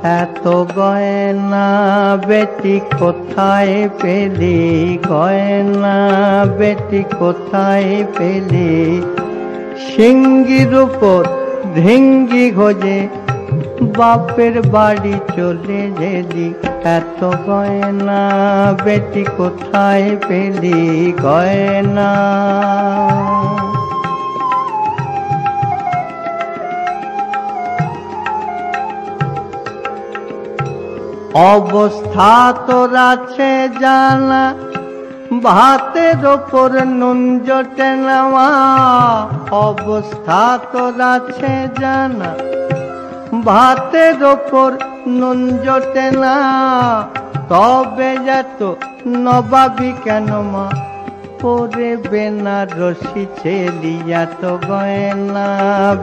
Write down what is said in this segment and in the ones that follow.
এত গয়না বেটি কোথায় পেলি, গয়না বেটি কোথায় পেলি, সিঙ্গির উপর ঢিঙ্গি খোঁজে বাপের বাড়ি চলে গেলি। এত গয়না বেটি কোথায় পেলি, গয়না। অবস্থা তোর আছে জানা, ভাতের ওপর নুন জোটে নেওয়া। অবস্থা তোর আছে জানা, ভাতের ওপর নুন জোটে না। তবে যত নবাবি কেন মা, পরে বেনারসি ছেলি। এত গয়না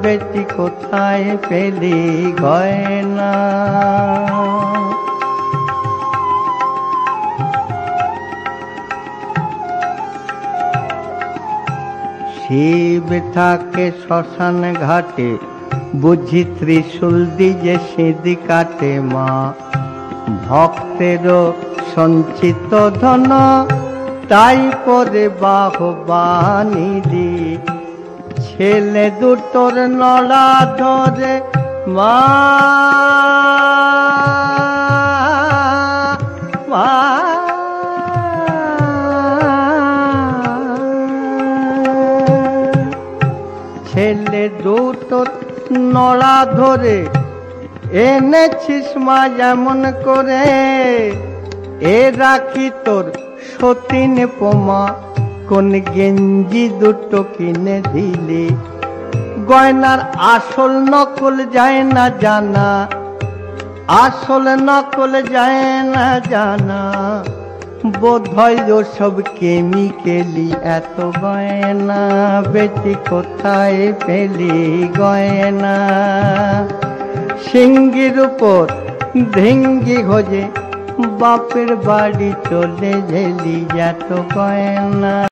বেটি কোথায় পেলি, গয়না। শিব থাকে শ্মশান ঘাটে, বুঝি ত্রিশূল দিয়ে সিঁধি কাটে মা। ভক্তেরও সঞ্চিত ধন, তাই পরে বাহবানি দি। ছেলে দুটোর নড়া ধরে মা, মা। ছেলে দুটোর নড়া ধরে এনেছিস মা যেমন করে। এ রাখি তোর সতীন পোমা, কোন গেঞ্জি দুটো কিনে দিলি। গয়নার আসল নকল যায় না জানা, আসল নকল যায় না জানা। বোধ হয় ওসব কেমিক্যালি। এত গয়না বেটি কোথায় পেলি, গয়না। সিঙ্গির উপর ঢিঙ্গি খোঁজে বাপের বাড়ি চলে গেলি। এত গয়না।